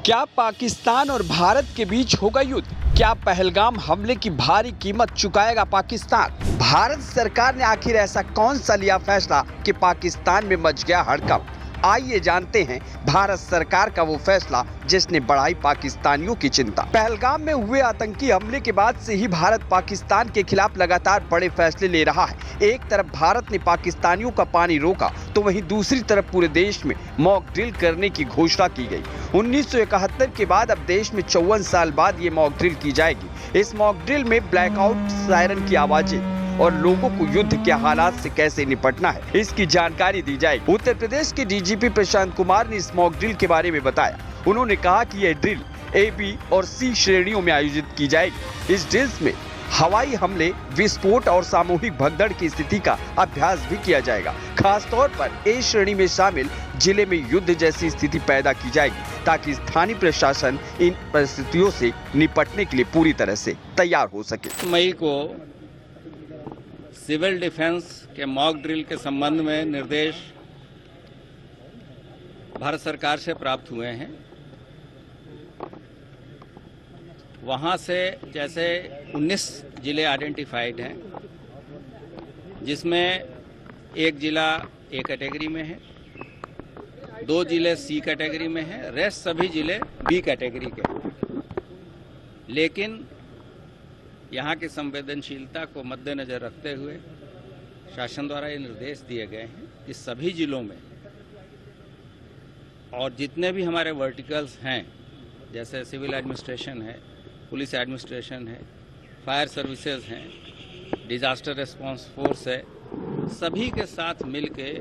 क्या पाकिस्तान और भारत के बीच होगा युद्ध? क्या पहलगाम हमले की भारी कीमत चुकाएगा पाकिस्तान? भारत सरकार ने आखिर ऐसा कौन सा लिया फैसला कि पाकिस्तान में मच गया हड़कंप? आइए जानते हैं भारत सरकार का वो फैसला जिसने बढ़ाई पाकिस्तानियों की चिंता। पहलगाम में हुए आतंकी हमले के बाद से ही भारत पाकिस्तान के खिलाफ लगातार बड़े फैसले ले रहा है। एक तरफ भारत ने पाकिस्तानियों का पानी रोका, तो वहीं दूसरी तरफ पूरे देश में मॉक ड्रिल करने की घोषणा की गई। 1971 के बाद अब देश में 54 साल बाद ये मॉक ड्रिल की जाएगी। इस मॉक ड्रिल में ब्लैकआउट, सायरन की आवाजें और लोगों को युद्ध के हालात से कैसे निपटना है, इसकी जानकारी दी जाएगी। उत्तर प्रदेश के डीजीपी प्रशांत कुमार ने इस मॉक ड्रिल के बारे में बताया। उन्होंने कहा कि यह ड्रिल ए, बी और सी श्रेणियों में आयोजित की जाएगी। इस ड्रिल्स में हवाई हमले, विस्फोट और सामूहिक भगदड़ की स्थिति का अभ्यास भी किया जाएगा। खासतौर पर ए श्रेणी में शामिल जिले में युद्ध जैसी स्थिति पैदा की जाएगी, ताकि स्थानीय प्रशासन इन परिस्थितियों से निपटने के लिए पूरी तरह से तैयार हो सके। मई को सिविल डिफेंस के मॉक ड्रिल के संबंध में निर्देश भारत सरकार से प्राप्त हुए हैं। वहां से जैसे 19 जिले आइडेंटिफाइड हैं, जिसमें एक जिला ए कैटेगरी में है, 2 जिले सी कैटेगरी में है, रेस्ट सभी जिले बी कैटेगरी के हैं। लेकिन यहाँ की संवेदनशीलता को मद्देनजर रखते हुए शासन द्वारा ये निर्देश दिए गए हैं कि सभी जिलों में और जितने भी हमारे वर्टिकल्स हैं, जैसे सिविल एडमिनिस्ट्रेशन है, पुलिस एडमिनिस्ट्रेशन है, फायर सर्विसेज हैं, डिजास्टर रिस्पांस फोर्स है, सभी के साथ मिलके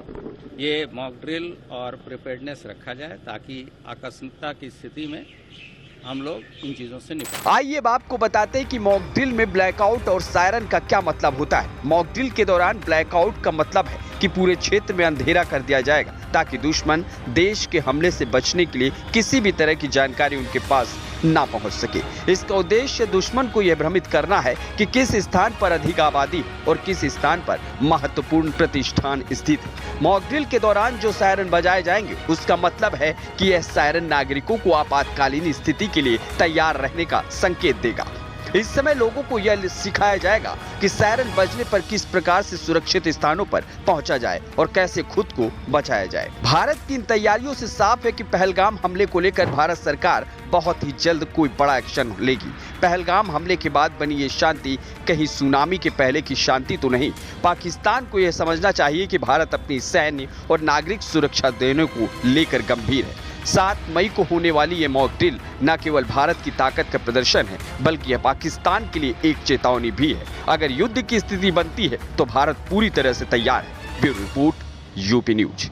ये मॉक ड्रिल और प्रिपेयर्डनेस रखा जाए, ताकि आकस्मिकता की स्थिति में हम लोग इन चीजों से निपटें। आइए अब आपको बताते हैं कि मॉक ड्रिल में ब्लैकआउट और सायरन का क्या मतलब होता है। मॉक ड्रिल के दौरान ब्लैकआउट का मतलब है कि पूरे क्षेत्र में अंधेरा कर दिया जाएगा, ताकि दुश्मन देश के हमले से बचने के लिए किसी भी तरह की जानकारी उनके पास ना पहुंच सके। इसका उद्देश्य दुश्मन को यह भ्रमित करना है कि किस स्थान पर अधिक आबादी और किस स्थान पर महत्वपूर्ण प्रतिष्ठान स्थित है। मॉक ड्रिल के दौरान जो सायरन बजाए जाएंगे, उसका मतलब है कि यह सायरन नागरिकों को आपातकालीन स्थिति के लिए तैयार रहने का संकेत देगा। इस समय लोगों को यह सिखाया जाएगा कि सायरन बजने पर किस प्रकार से सुरक्षित स्थानों पर पहुंचा जाए और कैसे खुद को बचाया जाए। भारत की इन तैयारियों से साफ है कि पहलगाम हमले को लेकर भारत सरकार बहुत ही जल्द कोई बड़ा एक्शन लेगी। पहलगाम हमले के बाद बनी ये शांति कहीं सुनामी के पहले की शांति तो नहीं। पाकिस्तान को यह समझना चाहिए कि भारत अपनी सैन्य और नागरिक सुरक्षा देने को लेकर गंभीर है। 7 मई को होने वाली ये मॉक ड्रिल न केवल भारत की ताकत का प्रदर्शन है, बल्कि यह पाकिस्तान के लिए एक चेतावनी भी है। अगर युद्ध की स्थिति बनती है तो भारत पूरी तरह से तैयार है। Bureau report, UP news.